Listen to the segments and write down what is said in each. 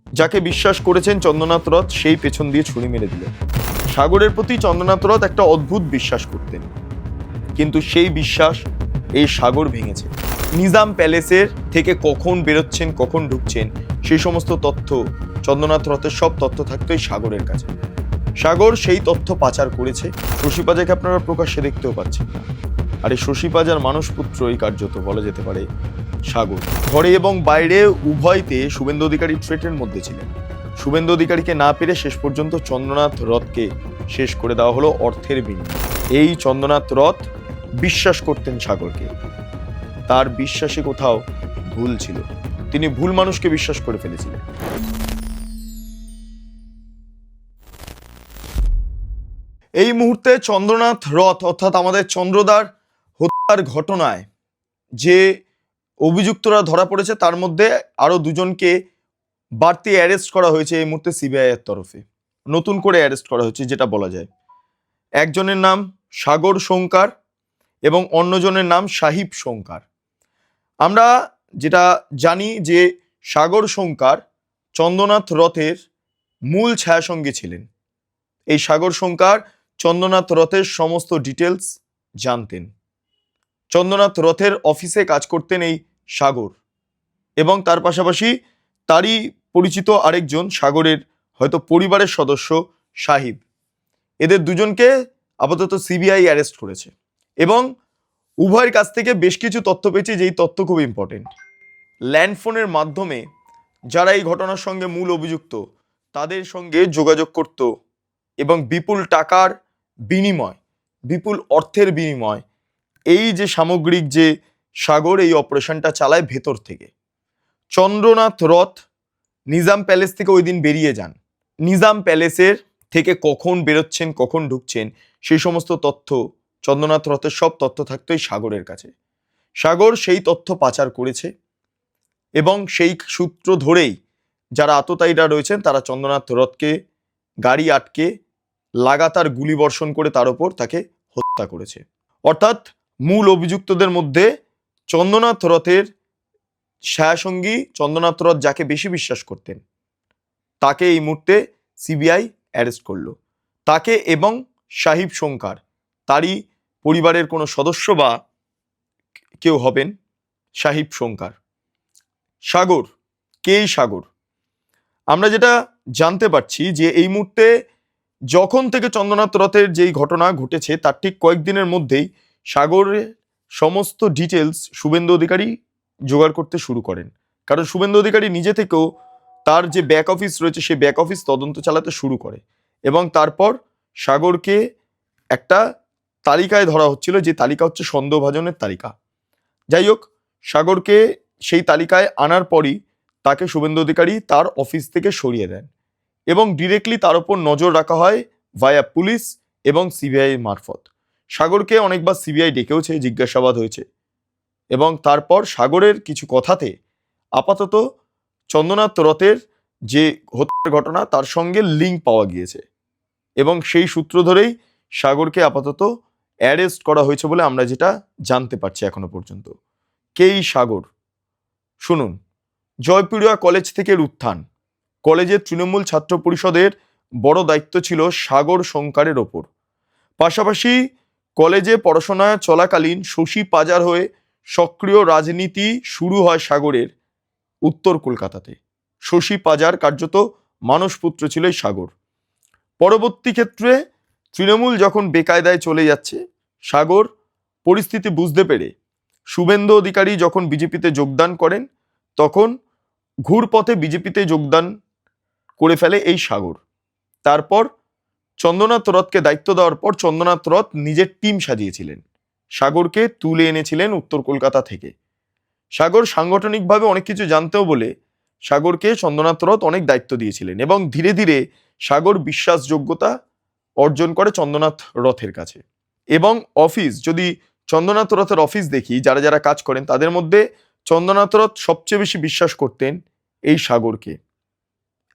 যাকে বিশ্বাস করেছেন চন্দ্রনাথ রথ সেই পেছন দিয়ে ছুরি মেরে দিলেন। সাগরের প্রতি চন্দ্রনাথ রথ একটা অদ্ভুত বিশ্বাস করতেন, কিন্তু সেই বিশ্বাস এই সাগর ভেঙেছে। নিজাম প্যালেসের থেকে কখন বেরোচ্ছেন কখন ঢুকছেন সেই সমস্ত তথ্য, চন্দ্রনাথ রথের সব তথ্য থাকতো এই সাগরের কাছে। সাগর সেই তথ্য পাচার করেছে। শশী পাজাকে আপনারা প্রকাশ্যে দেখতেও পাচ্ছেন না, আর এই শশী পাজার মানসপুত্রই কার্যত বলা যেতে পারে সাগর। ঘরে এবং বাইরে উভয়তে শুভেন্দু অধিকারী থ্রেটের মধ্যে ছিলেন। শুভেন্দু অধিকারীকে না পেরে শেষ পর্যন্ত চন্দ্রনাথ রথকে শেষ করে দেওয়া হলো অর্থের বিনিময়ে। এই চন্দ্রনাথ রথ বিশ্বাস করতেন সাগরকে, তার বিশ্বাসে কোথাও ভুল ছিল, তিনি ভুল মানুষকে বিশ্বাস করে ফেলেছিলেন। এই মুহূর্তে চন্দ্রনাথ রথ অর্থাৎ আমাদের চন্দ্রদার হত্যার ঘটনায় যে অভিযুক্তরা ধরা পড়েছে তার মধ্যে আরো দুজনকে বাড়তি অ্যারেস্ট করা হয়েছে এই মুহূর্তে সিবিআই এর তরফে। নতুন করে অ্যারেস্ট করা হয়েছে যেটা বলা যায়। একজনের নাম সাগর সোঙ্কার এবং অন্যজনের নাম সাহিব সোঙ্কার। আমরা যেটা জানি যে সাগর সোঙ্কার চন্দ্রনাথ রথের মূল ছায়াসঙ্গী ছিলেন। এই সাগর সোঙ্কার চন্দ্রনাথ রথের সমস্ত ডিটেলস জানতেন। চন্দ্রনাথ রথের অফিসে কাজ করতেন এই সাগর, এবং তার পাশাপাশি তারই পরিচিত আরেকজন সাগরের হয়তো পরিবারের সদস্য সাহিব। এদের দুজনকে আপাতত সিবিআই অ্যারেস্ট করেছে এবং উভয়ের কাছ থেকে বেশ কিছু তথ্য পেয়েছে, যেই তথ্য খুব ইম্পর্টেন্ট। ল্যান্ডফোনের মাধ্যমে যারা এই ঘটনার সঙ্গে মূল অভিযুক্ত তাদের সঙ্গে যোগাযোগ করত এবং বিপুল টাকার বিনিময়, বিপুল অর্থের বিনিময় এই যে সামগ্রিক যে সাগর এই অপারেশনটা চালায় ভেতর থেকে। চন্দ্রনাথ রথ নিজাম প্যালেস থেকে ওই দিন বেরিয়ে যান। নিজাম প্যালেসের থেকে কখন বেরোচ্ছেন কখন ঢুকছেন সেই সমস্ত তথ্য, চন্দ্রনাথ রথের সব তথ্য থাকতো এই সাগরের কাছে। সাগর সেই তথ্য পাচার করেছে এবং সেই সূত্র ধরেই যারা আততায়ীরা রয়েছেন তারা চন্দ্রনাথ রথকে গাড়ি আটকে লাগাতার গুলি বর্ষণ করে তার উপর তাকে হত্যা করেছে। অর্থাৎ মূল অভিযুক্তদের মধ্যে চন্দ্রনাথ রথের ছায়াসঙ্গী, চন্দ্রনাথ রথ যাকে বেশি বিশ্বাস করতেন, তাকে এই মুহূর্তে সিবিআই অ্যারেস্ট করলো। তাকে এবং সাহিব সোঙ্কার, তারই পরিবারের কোনো সদস্য বা কেউ হবেন সাহিব সোঙ্কার। সাগর কে? সাগর আমরা যেটা জানতে পারছি যে এই মুহূর্তে যখন থেকে চন্দ্রনাথ রথের যেই ঘটনা ঘটেছে তার ঠিক কয়েকদিনের মধ্যেই সাগরের সমস্ত ডিটেলস শুভেন্দু অধিকারী জোগাড় করতে শুরু করেন। কারণ শুভেন্দু অধিকারী নিজে থেকেও তার যে ব্যাক অফিস রয়েছে সেই ব্যাক অফিস তদন্ত চালাতে শুরু করে এবং তারপর সাগরকে একটা তালিকায় ধরা হচ্ছিল, যে তালিকা হচ্ছে সন্দেহভাজনের তালিকা। যাই হোক, সাগরকে সেই তালিকায় আনার পরই তাকে শুভেন্দু অধিকারী তার অফিস থেকে সরিয়ে দেন এবং ডিরেক্টলি তার উপর নজর রাখা হয় ভায়া পুলিশ এবং সিবিআই মারফত। সাগরকে অনেকবার সিবিআই ডেকেওছে, জিজ্ঞাসাবাদ হয়েছে এবং তারপর সাগরের কিছু কথাতে আপাতত চন্দ্রনাথ রথের যে হত্যার ঘটনা তার সঙ্গে লিঙ্ক পাওয়া গিয়েছে এবং সেই সূত্র ধরেই সাগরকে আপাতত অ্যারেস্ট করা হয়েছে বলে আমরা যেটা জানতে পারছি এখনো পর্যন্ত। কেই সাগর শুনুন। জয়পুরিয়া কলেজ থেকে উত্থান, কলেজের তৃণমূল ছাত্র পরিষদের বড় দায়িত্ব ছিল সাগর সোঙ্কারের ওপর। পাশাপাশি কলেজে পড়াশোনা চলাকালীন শশী পাজার হয়ে সক্রিয় রাজনীতি শুরু হয় সাগরের উত্তর কলকাতাতে। শশী পাজার কার্যত মানসপুত্র ছিল এই সাগর। পরবর্তী ক্ষেত্রে তৃণমূল যখন বেকায়দায় চলে যাচ্ছে, সাগর পরিস্থিতি বুঝতে পেরে শুভেন্দু অধিকারী যখন বিজেপিতে যোগদান করেন তখন ঘুরপথে বিজেপিতে যোগদান করে ফেলে এই সাগর। তারপর চন্দ্রনাথ রথকে দায়িত্ব দেওয়ার পর চন্দ্রনাথ রথ নিজের টিম সাজিয়েছিলেন, সাগরকে তুলে এনেছিলেন উত্তর কলকাতা থেকে। সাগর সাংগঠনিকভাবে অনেক কিছু জানতেও বলে সাগরকে চন্দ্রনাথ রথ অনেক দায়িত্ব দিয়েছিলেন এবং ধীরে ধীরে সাগর বিশ্বাসযোগ্যতা অর্জন করে চন্দ্রনাথ রথের কাছে। এবং অফিস, যদি চন্দ্রনাথ রথের অফিস দেখি যারা যারা কাজ করেন তাদের মধ্যে চন্দ্রনাথ রথ সবচেয়ে বেশি বিশ্বাস করতেন এই সাগরকে।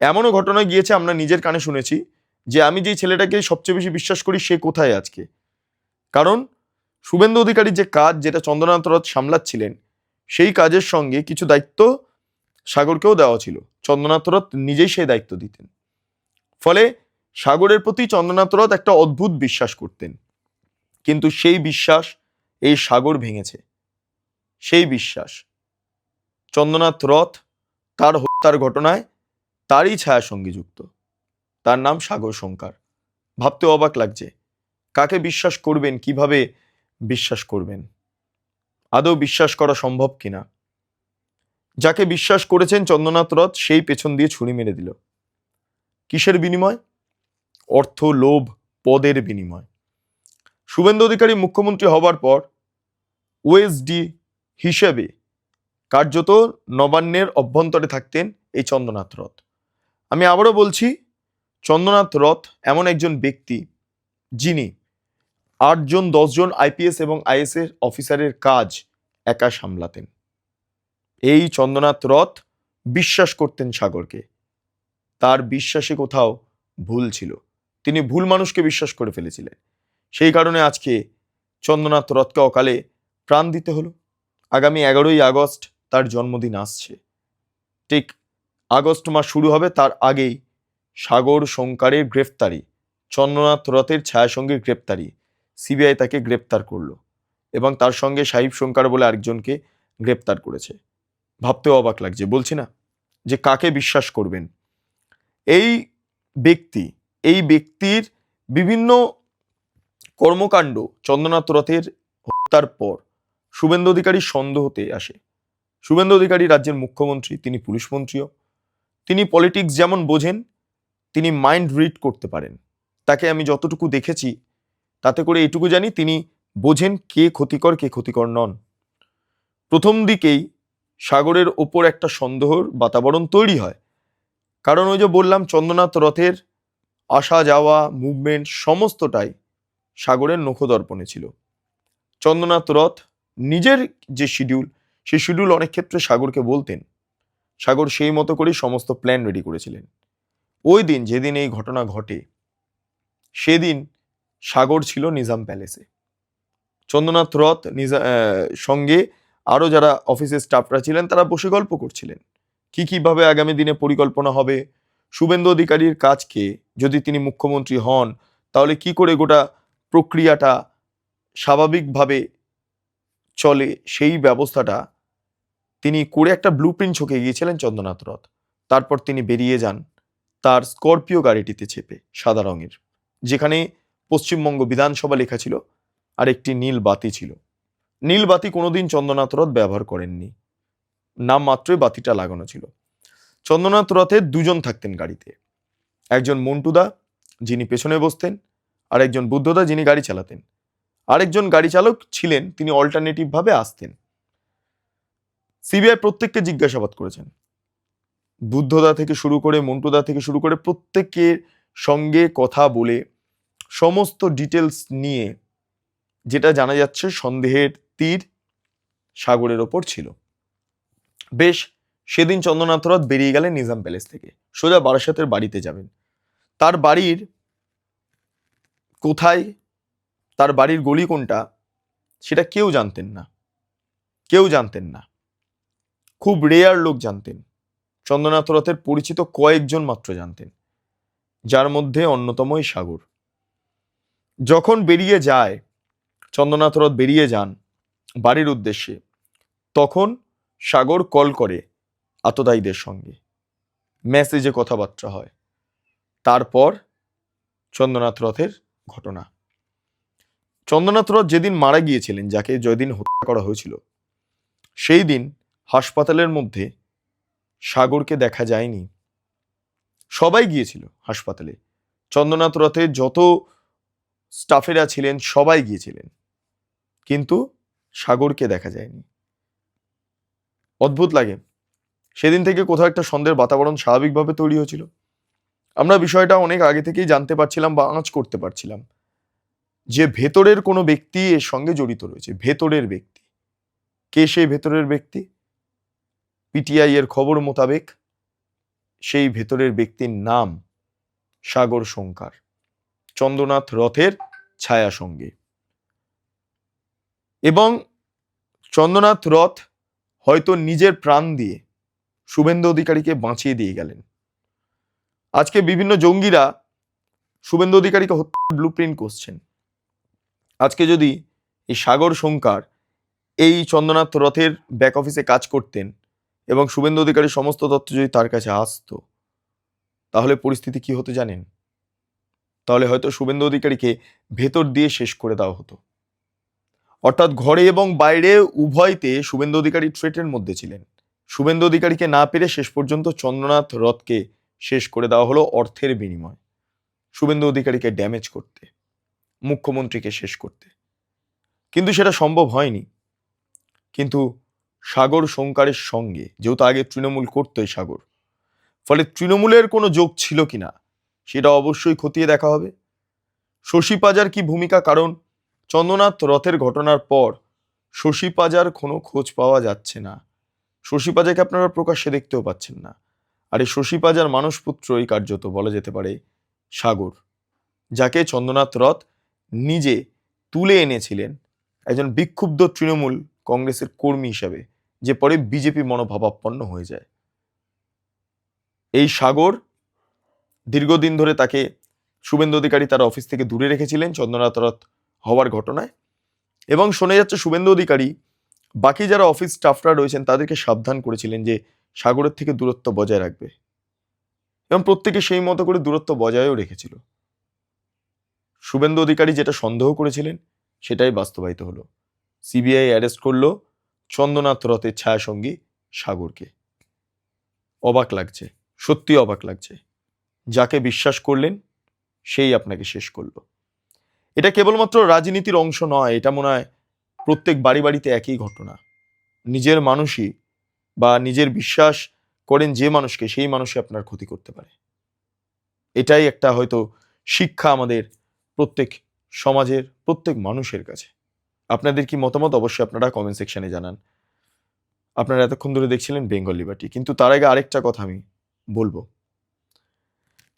এমনও ঘটনা গিয়েছে, আমরা নিজের কানে শুনেছি, যে আমি যে ছেলেটাকে সবচেয়ে বেশি বিশ্বাস করি সে কোথায় আজকে। কারণ শুভেন্দু অধিকারীর যে কাজ, যেটা চন্দ্রনাথ রথ সামলাচ্ছিলেন, সেই কাজের সঙ্গে কিছু দায়িত্ব সাগরকেও দেওয়া ছিল। চন্দ্রনাথ রথ নিজেই সেই দায়িত্ব দিতেন। ফলে সাগরের প্রতি চন্দ্রনাথ রথ একটা অদ্ভুত বিশ্বাস করতেন, কিন্তু সেই বিশ্বাস এই সাগর ভেঙেছে। সেই বিশ্বাস চন্দ্রনাথ রথ তার হত্যার ঘটনায় তারই ছায়া সঙ্গে যুক্ত। তার নাম সাগর শঙ্কার। ভাবতে অবাক লাগছে, কাকে বিশ্বাস করবেন, কিভাবে বিশ্বাস করবেন, আদৌ বিশ্বাস করা সম্ভব কিনা। যাকে বিশ্বাস করেছেন চন্দ্রনাথ রথ, সেই পেছন দিয়ে ছুরি মেরে দিল। কিসের বিনিময়? অর্থ, লোভ, পদের বিনিময়। শুভেন্দু অধিকারী মুখ্যমন্ত্রী হবার পর ওএসডি হিসেবে কার্যত নবান্নের অভ্যন্তরে থাকতেন এই চন্দ্রনাথ রথ। আমি আবারও বলছি, চন্দ্রনাথ রথ এমন একজন ব্যক্তি যিনি 8 জন 10 জন আইপিএস এবং আইএসএস অফিসারের কাজ একা সামলাতেন। এই চন্দ্রনাথ রথ বিশ্বাস করতেন সাগরকে। তার বিশ্বাসে কোথাও ভুল ছিল, তিনি ভুল মানুষকে বিশ্বাস করে ফেলেছিলেন। সেই কারণে আজকে চন্দ্রনাথ রথকে অকালে প্রাণ দিতে হলো। আগামী 11ই আগস্ট তার জন্মদিন আসছে। ঠিক আগস্ট মাস শুরু হবে, তার আগেই সাগর শঙ্কারের গ্রেফতারি, চন্দ্রনাথ রথের ছায়াসঙ্গীর গ্রেপ্তারি, সিবিআই তাকে গ্রেপ্তার করলো এবং তার সঙ্গে সাহিব শঙ্কার বলে আরেকজনকে গ্রেপ্তার করেছে। ভাবতেও অবাক লাগছে, বলছি না যে কাকে বিশ্বাস করবেন। এই ব্যক্তির বিভিন্ন কর্মকাণ্ড চন্দ্রনাথ রথের হত্যার পর শুভেন্দু অধিকারীর সন্দেহতে আসে। শুভেন্দু অধিকারী রাজ্যের মুখ্যমন্ত্রী, তিনি পুলিশ মন্ত্রীও। তিনি পলিটিক্স যেমন বোঝেন, তিনি মাইন্ড রিড করতে পারেন। তাকে আমি যতটুকু দেখেছি তাতে করে এটুকু জানি তিনি বোঝেন কে ক্ষতিকর কে ক্ষতিকর নন। প্রথম দিকেই সাগরের ওপর একটা সন্দেহর বাতাবরণ তৈরি হয়, কারণ ওই যে বললাম চন্দ্রনাথ রথের আসা যাওয়া মুভমেন্ট সমস্তটাই সাগরের নখদর্পণে ছিল। চন্দ্রনাথ রথ নিজের যে শিডিউল, সেই শিডিউল অনেক ক্ষেত্রে সাগরকে বলতেন। সাগর সেই মতো করেই সমস্ত প্ল্যান রেডি করেছিলেন। ওই দিন যেদিন এই ঘটনা ঘটে, সেদিন সাগর ছিল নিজাম প্যালেসে। চন্দ্রনাথ রথ সঙ্গে আরো যারা অফিসের স্টাফরা ছিলেন তারা বসে গল্প করছিলেন কিভাবে আগামী দিনে পরিকল্পনা হবে। শুভেন্দু অধিকারীর কাজকে, যদি তিনি মুখ্যমন্ত্রী হন, তাহলে কি করে গোটা প্রক্রিয়াটা স্বাভাবিকভাবে চলে, সেই ব্যবস্থাটা তিনি করে একটা ব্লুপ্রিন্ট ছকে গিয়েছিলেন চন্দ্রনাথ রথ। তারপর তিনি বেরিয়ে যান তার স্করপিও গাড়িটিতে চেপে, সাদা রঙের, যেখানে পশ্চিমবঙ্গ বিধানসভা লেখা ছিল আর একটি নীল বাতি ছিল। নীল বাতি কোনোদিন চন্দ্রনাথ রথ ব্যবহার করেননি, নাম মাত্রই বাতিটা লাগানো ছিল। চন্দ্রনাথ রথের 2 জন থাকতেন গাড়িতে, একজন মন্টুদা যিনি পেছনে বসতেন, আর একজন বুদ্ধদা যিনি গাড়ি চালাতেন। আরেকজন গাড়ি চালক ছিলেন, তিনি অল্টারনেটিভ ভাবে আসতেন। সিবিআই প্রত্যেককে জিজ্ঞাসাবাদ করেছেন, বুদ্ধদা থেকে শুরু করে মন্টুদা থেকে শুরু করে প্রত্যেকের সঙ্গে কথা বলে সমস্ত ডিটেলস নিয়ে যেটা জানা যাচ্ছে, সন্দেহের তীর সাগরের ওপর ছিল। বেশ, সেদিন চন্দ্রনাথ রথ বেরিয়ে গেলেন নিজাম প্যালেস থেকে, সোজা বারাসাতের বাড়িতে যাবেন। তার বাড়ির কোথায়, তার বাড়ির গলি কোনটা, সেটা কেউ জানতেন না। খুব রেয়ার লোক জানতেন। চন্দ্রনাথ রথের পরিচিত কয়েকজন মাত্র জানতেন, যার মধ্যে অন্যতমই সাগর। যখন বেরিয়ে যায়, চন্দ্রনাথ রথ বেরিয়ে যান বাড়ির উদ্দেশ্যে, তখন সাগর কল করে আততায়ীদের সঙ্গে, মেসেজে কথাবার্তা হয়। তারপর চন্দ্রনাথ রথের ঘটনা। চন্দ্রনাথ রথ যেদিন মারা গিয়েছিলেন, যাকে যেদিন হত্যা করা হয়েছিল, সেই দিন হাসপাতালের মধ্যে সাগরকে দেখা যায়নি। সবাই গিয়েছিল হাসপাতালে, চন্দ্রনাথ রথের যত স্টাফেরা ছিলেন সবাই গিয়েছিলেন, কিন্তু সাগরকে দেখা যায়নি। অদ্ভুত লাগে। সেদিন থেকে কোথাও একটা সন্দেহের বাতাবরণ স্বাভাবিকভাবে তৈরি হয়েছিল। আমরা বিষয়টা অনেক আগে থেকেই জানতে পারছিলাম বা আঁচ করতে পারছিলাম যে ভেতরের কোনো ব্যক্তি এর সঙ্গে জড়িত রয়েছে। ভেতরের ব্যক্তি কে? সেই ভেতরের ব্যক্তি, পিটিআই এর খবর মোতাবেক সেই ভেতরের ব্যক্তির নাম সাগর শঙ্কার, চন্দ্রনাথ রথের ছায়া সঙ্গী। এবং চন্দ্রনাথ রথ হয়তো নিজের প্রাণ দিয়ে শুভেন্দু অধিকারীকে বাঁচিয়ে দিয়ে গেলেন। আজকে বিভিন্ন জঙ্গিরা শুভেন্দু অধিকারীকে হত্যা ব্লুপ্রিন্ট করছেন। আজকে যদি এই সাগর শঙ্কার এই চন্দ্রনাথ রথের ব্যাক অফিসে কাজ করতেন এবং শুভেন্দু অধিকারীর সমস্ত তথ্য যদি তার কাছে আসতো, তাহলে পরিস্থিতি কি হতো জানেন? তাহলে হয়তো শুভেন্দু অধিকারীকে ভেতর দিয়ে শেষ করে দেওয়া হতো। অর্থাৎ ঘরে এবং বাইরে উভয়তে শুভেন্দু অধিকারী থ্রেটের মধ্যে ছিলেন। শুভেন্দু অধিকারীকে না পেরে শেষ পর্যন্ত চন্দ্রনাথ রথকে শেষ করে দেওয়া হলো অর্থের বিনিময়, শুভেন্দু অধিকারীকে ড্যামেজ করতে, মুখ্যমন্ত্রীকে শেষ করতে। কিন্তু সেটা সম্ভব হয়নি। কিন্তু সাগর শঙ্কারের সঙ্গে, যেহেতু আগে তৃণমূল করতোই সাগর, ফলে তৃণমূলের কোনো যোগ ছিল কিনা সেটা অবশ্যই খতিয়ে দেখা হবে। শশী পাজার কি ভূমিকা? কারণ চন্দ্রনাথ রথের ঘটনার পর শশী পাজার কোনো খোঁজ পাওয়া যাচ্ছে না। শশী পাজাকে আপনারা প্রকাশ্যে দেখতেও পাচ্ছেন না। আর এই শশী পাজার মানসপুত্রই কার্যত বলা যেতে পারে সাগর, যাকে চন্দ্রনাথ রথ নিজে তুলে এনেছিলেন একজন বিক্ষুব্ধ তৃণমূল কংগ্রেসের কর্মী হিসাবে, যে পরে বিজেপি মনোভাবাপন্ন হয়ে যায়। এই সাগর দীর্ঘদিন ধরে তাকে শুভেন্দু অধিকারী তার অফিস থেকে দূরে রেখেছিলেন চন্দ্রনাথ রথ হওয়ার ঘটনায়, এবং শোনা যাচ্ছে শুভেন্দু অধিকারী বাকি যারা অফিস স্টাফরা রয়েছেন তাদেরকে সাবধান করেছিলেন যে সাগরের থেকে দূরত্ব বজায় রাখবে, এবং প্রত্যেকে সেই মতো করে দূরত্ব বজায়ও রেখেছিল। শুভেন্দু অধিকারী যেটা সন্দেহ করেছিলেন সেটাই বাস্তবায়িত হলো। সিবিআই অ্যারেস্ট করলো চন্দ্রনাথ রথের ছায়াসঙ্গী সাগরকে। অবাক লাগছে, সত্যি অবাক লাগছে। যাকে বিশ্বাস করলেন সেই আপনাকে শেষ করলো। এটা কেবলমাত্র রাজনীতির অংশ নয়, এটা মনে হয় প্রত্যেক বাড়ি বাড়িতে একই ঘটনা। নিজের মানুষই বা নিজের বিশ্বাস করেন যে মানুষকে, সেই মানুষই আপনার ক্ষতি করতে পারে। এটাই একটা হয়তো শিক্ষা আমাদের প্রত্যেক সমাজের প্রত্যেক মানুষের কাছে। আপনাদের কি মতামত অবশ্যই আপনারা কমেন্ট সেকশনে জানান। আপনারা এতক্ষণ ধরে দেখছিলেন বেঙ্গল লিবার্টি। কিন্তু তার আগে আরেকটা কথা আমি বলবো।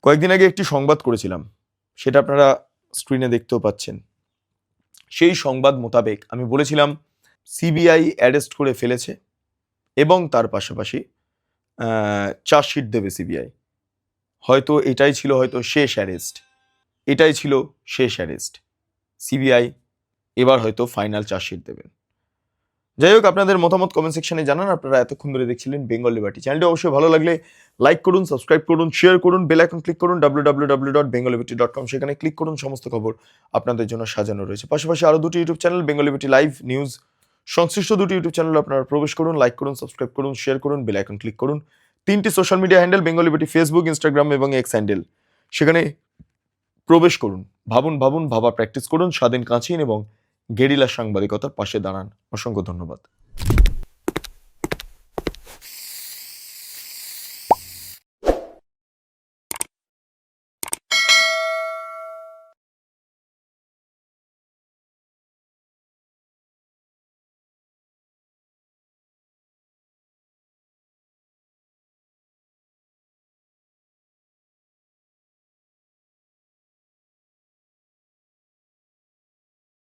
কয়েকদিন আগে একটি সংবাদ করেছিলাম, সেটা আপনারা স্ক্রিনে দেখতেও পাচ্ছেন। সেই সংবাদ মোতাবেক আমি বলেছিলাম সিবিআই অ্যারেস্ট করে ফেলেছে এবং তার পাশাপাশি চার্জশিট দেবে সিবিআই। হয়তো এটাই ছিল হয়তো শেষ অ্যারেস্ট, এটাই ছিল শেষ অ্যারেস্ট। সিবিআই এবার হয়তো ফাইনাল চার্জশিট দেবেন। যাই হোক, আপনাদের মতামত কমেন্ট সেকশনে জানান। আপনারা এতক্ষণ ধরে দেখছিলেন বেঙ্গল লিবার্টি। চ্যানেলটি অবশ্যই ভালো লাগলে লাইক করুন, সাবস্ক্রাইব করুন, শেয়ার করুন, বেল আইকন ক্লিক করুন, www.bengalliberty.com, সেখানে ক্লিক করুন। সমস্ত খবর আপনাদের জন্য সাজানো রয়েছে। পাশাপাশি আরও দুটি YouTube channel, Bengal liberty live news সংশ্লিষ্ট দুটি ইউটিউব চ্যানেল আপনারা প্রবেশ করুন, লাইক করুন, সাবস্ক্রাইব করুন, শেয়ার করুন, বেল আইকন ক্লিক করুন। তিনটি social media handle, Bengal liberty Facebook, Instagram এবং এক্স হ্যান্ডেল, সেখানে প্রবেশ করুন। ভাবা প্র্যাকটিস করুন, স্বাধীন কাঁচিন এবং গেরিলা সাংবাদিকতার পাশে দাঁড়ান। অসংখ্য ধন্যবাদ।